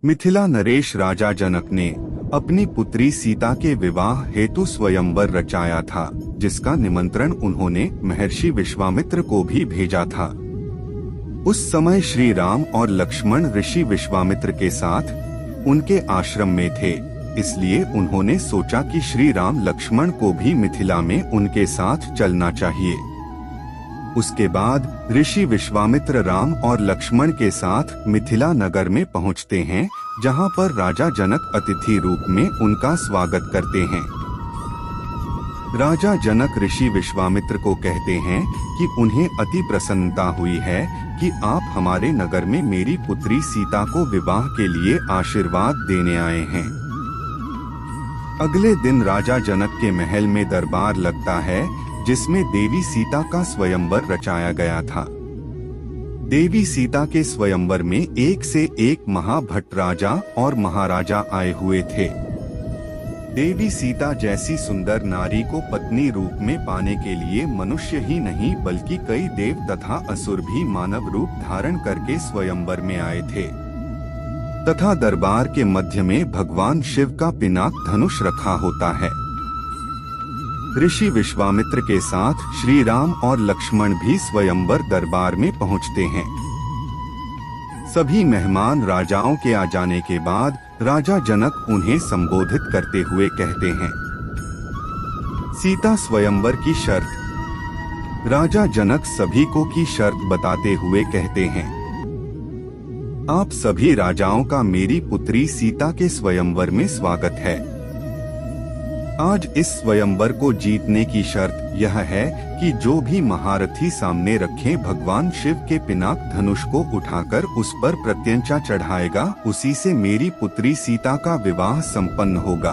मिथिला नरेश राजा जनक ने अपनी पुत्री सीता के विवाह हेतु स्वयंवर रचाया था, जिसका निमंत्रण उन्होंने महर्षि विश्वामित्र को भी भेजा था। उस समय श्री राम और लक्ष्मण ऋषि विश्वामित्र के साथ उनके आश्रम में थे, इसलिए उन्होंने सोचा कि श्री राम लक्ष्मण को भी मिथिला में उनके साथ चलना चाहिए। उसके बाद ऋषि विश्वामित्र राम और लक्ष्मण के साथ मिथिला नगर में पहुंचते हैं, जहां पर राजा जनक अतिथि रूप में उनका स्वागत करते हैं। राजा जनक ऋषि विश्वामित्र को कहते हैं कि उन्हें अति प्रसन्नता हुई है कि आप हमारे नगर में मेरी पुत्री सीता को विवाह के लिए आशीर्वाद देने आए हैं। अगले दिन राजा जनक के महल में दरबार लगता है, जिसमें देवी सीता का स्वयंवर रचाया गया था। देवी सीता के स्वयंवर में एक से एक महाभट्ट राजा और महाराजा आए हुए थे। देवी सीता जैसी सुंदर नारी को पत्नी रूप में पाने के लिए मनुष्य ही नहीं बल्कि कई देव तथा असुर भी मानव रूप धारण करके स्वयंवर में आए थे, तथा दरबार के मध्य में भगवान शिव का पिनाक धनुष रखा होता है। ऋषि विश्वामित्र के साथ श्री राम और लक्ष्मण भी स्वयंवर दरबार में पहुंचते हैं। सभी मेहमान राजाओं के आ जाने के बाद राजा जनक उन्हें संबोधित करते हुए कहते हैं, सीता स्वयंवर की शर्त। राजा जनक सभी को की शर्त बताते हुए कहते हैं, आप सभी राजाओं का मेरी पुत्री सीता के स्वयंवर में स्वागत है। आज इस स्वयंवर को जीतने की शर्त यह है कि जो भी महारथी सामने रखे भगवान शिव के पिनाक धनुष को उठाकर उस पर प्रत्यंचा चढ़ाएगा, उसी से मेरी पुत्री सीता का विवाह संपन्न होगा।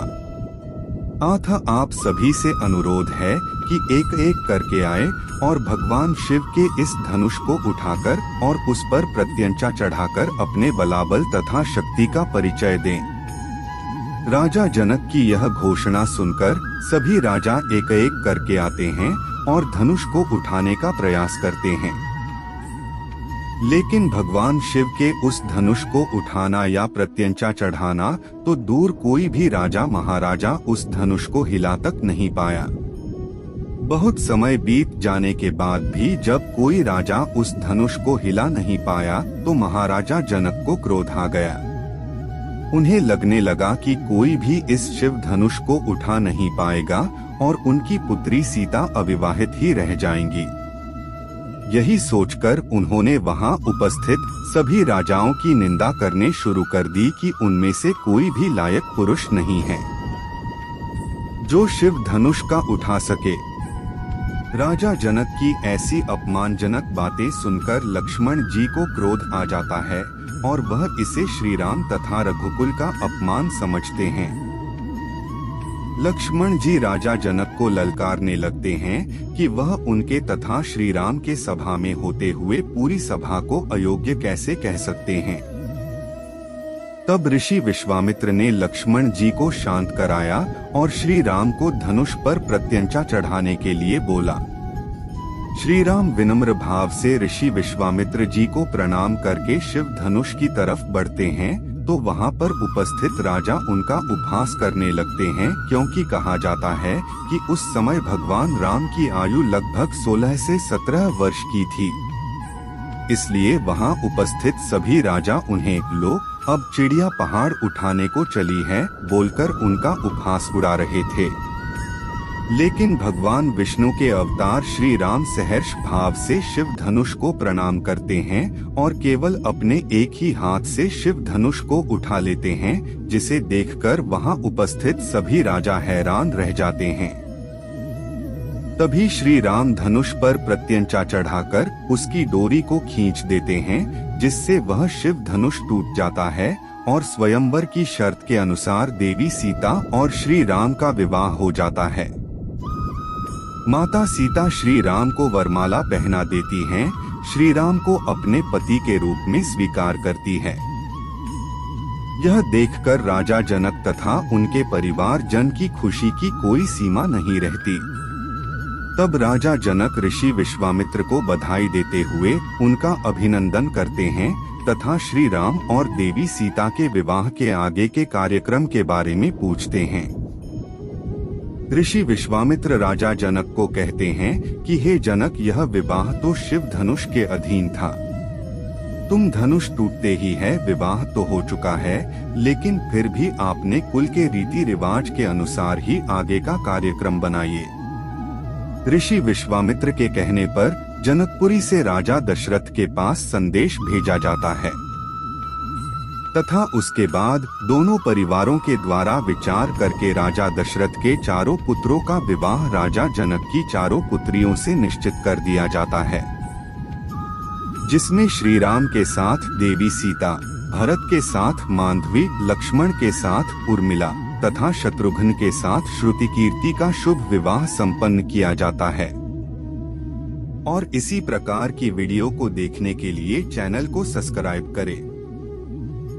अतः आप सभी से अनुरोध है कि एक एक करके आए और भगवान शिव के इस धनुष को उठाकर और उस पर प्रत्यंचा चढ़ाकर अपने बलाबल तथा शक्ति का परिचय दें। राजा जनक की यह घोषणा सुनकर सभी राजा एक एक करके आते हैं और धनुष को उठाने का प्रयास करते हैं, लेकिन भगवान शिव के उस धनुष को उठाना या प्रत्यंचा चढ़ाना तो दूर, कोई भी राजा महाराजा उस धनुष को हिला तक नहीं पाया। बहुत समय बीत जाने के बाद भी जब कोई राजा उस धनुष को हिला नहीं पाया तो महाराजा जनक को क्रोध आ गया। उन्हें लगने लगा कि कोई भी इस शिव धनुष को उठा नहीं पाएगा और उनकी पुत्री सीता अविवाहित ही रह जाएंगी। यही सोचकर उन्होंने वहां उपस्थित सभी राजाओं की निंदा करने शुरू कर दी कि उनमें से कोई भी लायक पुरुष नहीं है जो शिव धनुष का उठा सके। राजा जनक की ऐसी अपमानजनक बातें सुनकर लक्ष्मण जी को क्रोध आ जाता है और वह इसे श्री राम तथा रघुकुल का अपमान समझते हैं। लक्ष्मण जी राजा जनक को ललकारने लगते हैं कि वह उनके तथा श्री राम के सभा में होते हुए पूरी सभा को अयोग्य कैसे कह सकते हैं। तब ऋषि विश्वामित्र ने लक्ष्मण जी को शांत कराया और श्री राम को धनुष पर प्रत्यंचा चढ़ाने के लिए बोला। श्री राम विनम्र भाव से ऋषि विश्वामित्र जी को प्रणाम करके शिव धनुष की तरफ बढ़ते हैं तो वहां पर उपस्थित राजा उनका उपहास करने लगते हैं, क्योंकि कहा जाता है कि उस समय भगवान राम की आयु लगभग 16 से 17 वर्ष की थी। इसलिए वहां उपस्थित सभी राजा उन्हें लो अब चिड़िया पहाड़ उठाने को चली है बोलकर उनका उपहास उड़ा रहे थे। लेकिन भगवान विष्णु के अवतार श्री राम सहर्ष भाव से शिव धनुष को प्रणाम करते हैं और केवल अपने एक ही हाथ से शिव धनुष को उठा लेते हैं, जिसे देखकर वहां उपस्थित सभी राजा हैरान रह जाते हैं। तभी श्री राम धनुष पर प्रत्यंचा चढ़ाकर उसकी डोरी को खींच देते हैं, जिससे वह शिव धनुष टूट जाता है और स्वयंवर की शर्त के अनुसार देवी सीता और श्री राम का विवाह हो जाता है। माता सीता श्री राम को वरमाला पहना देती हैं, श्री राम को अपने पति के रूप में स्वीकार करती है। यह देखकर राजा जनक तथा उनके परिवार जन की खुशी की कोई सीमा नहीं रहती। तब राजा जनक ऋषि विश्वामित्र को बधाई देते हुए उनका अभिनंदन करते हैं तथा श्री राम और देवी सीता के विवाह के आगे के कार्यक्रम के बारे में पूछते हैं। ऋषि विश्वामित्र राजा जनक को कहते हैं कि हे जनक, यह विवाह तो शिव धनुष के अधीन था। तुम धनुष टूटते ही है, विवाह तो हो चुका है, लेकिन फिर भी आपने कुल के रीति रिवाज के अनुसार ही आगे का कार्यक्रम बनाइए। ऋषि विश्वामित्र के कहने पर जनकपुरी से राजा दशरथ के पास संदेश भेजा जाता है तथा उसके बाद दोनों परिवारों के द्वारा विचार करके राजा दशरथ के चारों पुत्रों का विवाह राजा जनक की चारों पुत्रियों से निश्चित कर दिया जाता है, जिसमें श्री राम के साथ देवी सीता, भरत के साथ मांधवी, लक्ष्मण के साथ उर्मिला तथा शत्रुघ्न के साथ श्रुतिकीर्ति का शुभ विवाह संपन्न किया जाता है। और इसी प्रकार की वीडियो को देखने के लिए चैनल को सब्सक्राइब करें।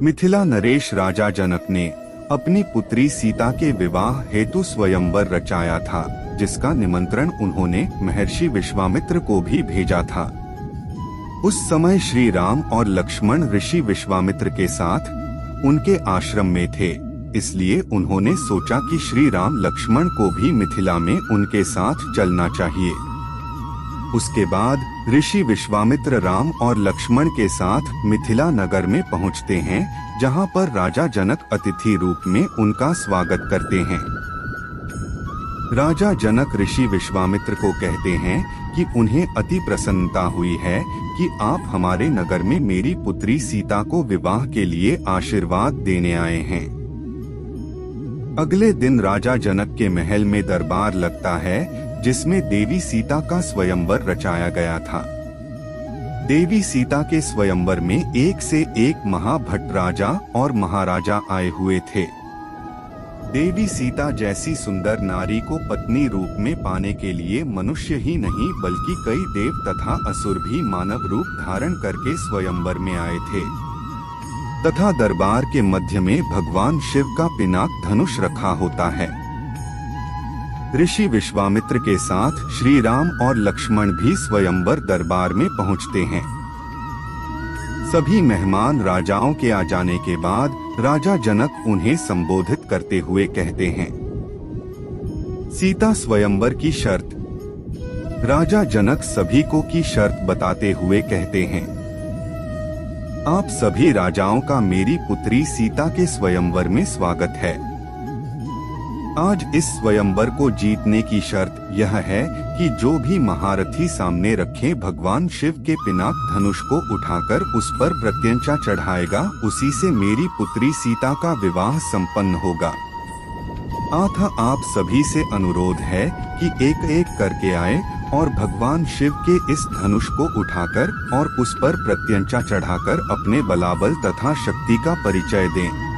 मिथिला नरेश राजा जनक ने अपनी पुत्री सीता के विवाह हेतु स्वयंवर रचाया था, जिसका निमंत्रण उन्होंने महर्षि विश्वामित्र को भी भेजा था। उस समय श्री राम और लक्ष्मण ऋषि विश्वामित्र के साथ उनके आश्रम में थे, इसलिए उन्होंने सोचा कि श्री राम लक्ष्मण को भी मिथिला में उनके साथ चलना चाहिए। उसके बाद ऋषि विश्वामित्र राम और लक्ष्मण के साथ मिथिला नगर में पहुंचते हैं, जहां पर राजा जनक अतिथि रूप में उनका स्वागत करते हैं। राजा जनक ऋषि विश्वामित्र को कहते हैं कि उन्हें अति प्रसन्नता हुई है कि आप हमारे नगर में मेरी पुत्री सीता को विवाह के लिए आशीर्वाद देने आए हैं। अगले दिन राजा जनक के महल में दरबार लगता है, जिसमें देवी सीता का स्वयंवर रचाया गया था। देवी सीता के स्वयंवर में एक से एक महाभट्ट राजा और महाराजा आए हुए थे। देवी सीता जैसी सुंदर नारी को पत्नी रूप में पाने के लिए मनुष्य ही नहीं बल्कि कई देव तथा असुर भी मानव रूप धारण करके स्वयंवर में आए थे तथा दरबार के मध्य में भगवान शिव का पिनाक धनुष रखा होता है। ऋषि विश्वामित्र के साथ श्री राम और लक्ष्मण भी स्वयंवर दरबार में पहुंचते हैं। सभी मेहमान राजाओं के आ जाने के बाद राजा जनक उन्हें संबोधित करते हुए कहते हैं। सीता स्वयंवर की शर्त। राजा जनक सभी को की शर्त बताते हुए कहते हैं, आप सभी राजाओं का मेरी पुत्री सीता के स्वयंवर में स्वागत है। आज इस स्वयंवर को जीतने की शर्त यह है कि जो भी महारथी सामने रखे भगवान शिव के पिनाक धनुष को उठाकर उस पर प्रत्यंचा चढ़ाएगा, उसी से मेरी पुत्री सीता का विवाह संपन्न होगा। अतः आप सभी से अनुरोध है कि एक एक करके आए और भगवान शिव के इस धनुष को उठाकर और उस पर प्रत्यंचा चढ़ाकर अपने बलाबल तथा शक्ति का परिचय दें।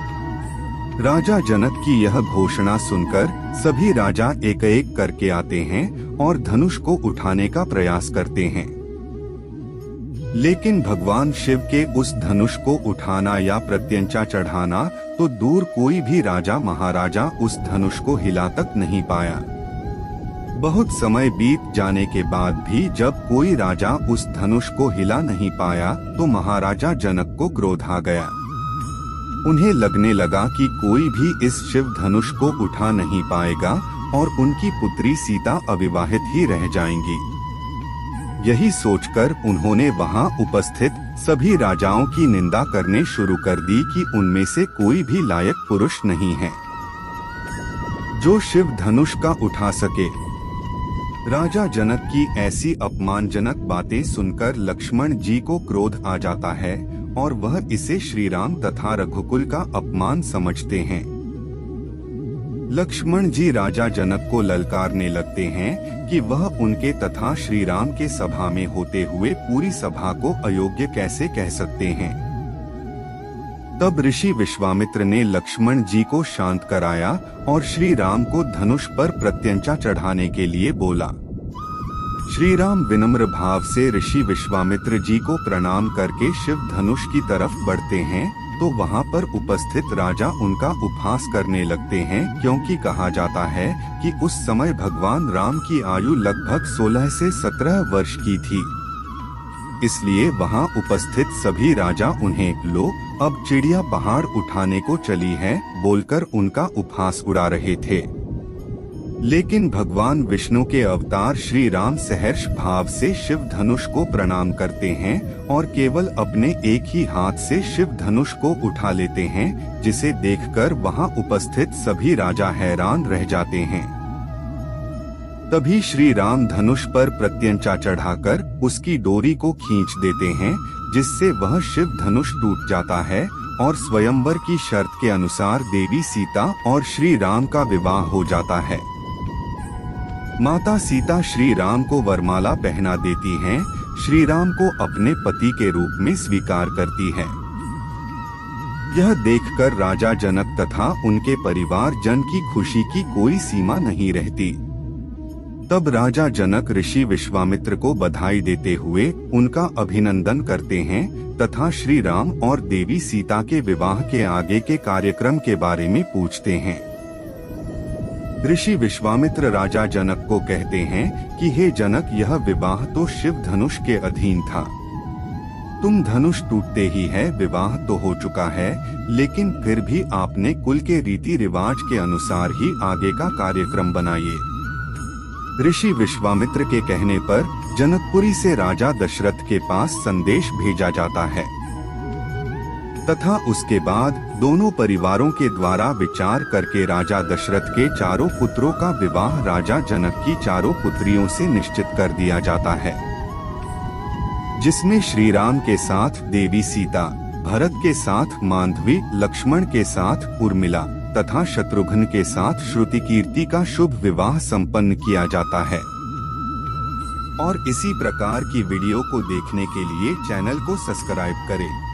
राजा जनक की यह घोषणा सुनकर सभी राजा एक एक करके आते हैं और धनुष को उठाने का प्रयास करते हैं, लेकिन भगवान शिव के उस धनुष को उठाना या प्रत्यंचा चढ़ाना तो दूर, कोई भी राजा महाराजा उस धनुष को हिला तक नहीं पाया। बहुत समय बीत जाने के बाद भी जब कोई राजा उस धनुष को हिला नहीं पाया तो महाराजा जनक को क्रोध आ गया। उन्हें लगने लगा कि कोई भी इस शिव धनुष को उठा नहीं पाएगा और उनकी पुत्री सीता अविवाहित ही रह जाएंगी। यही सोचकर उन्होंने वहां उपस्थित सभी राजाओं की निंदा करने शुरू कर दी कि उनमें से कोई भी लायक पुरुष नहीं है जो शिव धनुष का उठा सके। राजा जनक की ऐसी अपमानजनक बातें सुनकर लक्ष्मण जी को क्रोध आ जाता है और वह इसे श्री राम तथा रघुकुल का अपमान समझते हैं। लक्ष्मण जी राजा जनक को ललकारने लगते हैं कि वह उनके तथा श्री राम के सभा में होते हुए पूरी सभा को अयोग्य कैसे कह सकते हैं। तब ऋषि विश्वामित्र ने लक्ष्मण जी को शांत कराया और श्री राम को धनुष पर प्रत्यंचा चढ़ाने के लिए बोला। श्री राम विनम्र भाव से ऋषि विश्वामित्र जी को प्रणाम करके शिव धनुष की तरफ बढ़ते हैं तो वहाँ पर उपस्थित राजा उनका उपहास करने लगते हैं, क्योंकि कहा जाता है कि उस समय भगवान राम की आयु लगभग 16 से 17 वर्ष की थी। इसलिए वहाँ उपस्थित सभी राजा उन्हें लो अब चिड़िया पहाड़ उठाने को चली है बोलकर उनका उपहास उड़ा रहे थे। लेकिन भगवान विष्णु के अवतार श्री राम सहर्ष भाव से शिव धनुष को प्रणाम करते हैं और केवल अपने एक ही हाथ से शिव धनुष को उठा लेते हैं, जिसे देखकर वहां उपस्थित सभी राजा हैरान रह जाते हैं। तभी श्री राम धनुष पर प्रत्यंचा चढ़ाकर उसकी डोरी को खींच देते हैं, जिससे वह शिव धनुष टूट जाता है और स्वयंवर की शर्त के अनुसार देवी सीता और श्री राम का विवाह हो जाता है। माता सीता श्री राम को वरमाला पहना देती हैं, श्री राम को अपने पति के रूप में स्वीकार करती है। यह देखकर राजा जनक तथा उनके परिवार जन की खुशी की कोई सीमा नहीं रहती। तब राजा जनक ऋषि विश्वामित्र को बधाई देते हुए उनका अभिनंदन करते हैं तथा श्री राम और देवी सीता के विवाह के आगे के कार्यक्रम के बारे में पूछते हैं। ऋषि विश्वामित्र राजा जनक को कहते हैं कि हे जनक, यह विवाह तो शिव धनुष के अधीन था। तुम धनुष टूटते ही है विवाह तो हो चुका है, लेकिन फिर भी आपने कुल के रीति रिवाज के अनुसार ही आगे का कार्यक्रम बनाइए। ऋषि विश्वामित्र के कहने पर जनकपुरी से राजा दशरथ के पास संदेश भेजा जाता है तथा उसके बाद दोनों परिवारों के द्वारा विचार करके राजा दशरथ के चारों पुत्रों का विवाह राजा जनक की चारों पुत्रियों से निश्चित कर दिया जाता है, जिसमें श्री राम के साथ देवी सीता, भरत के साथ मांधवी, लक्ष्मण के साथ उर्मिला तथा शत्रुघ्न के साथ श्रुतिकीर्ति का शुभ विवाह संपन्न किया जाता है। और इसी प्रकार की वीडियो को देखने के लिए चैनल को सब्सक्राइब करें।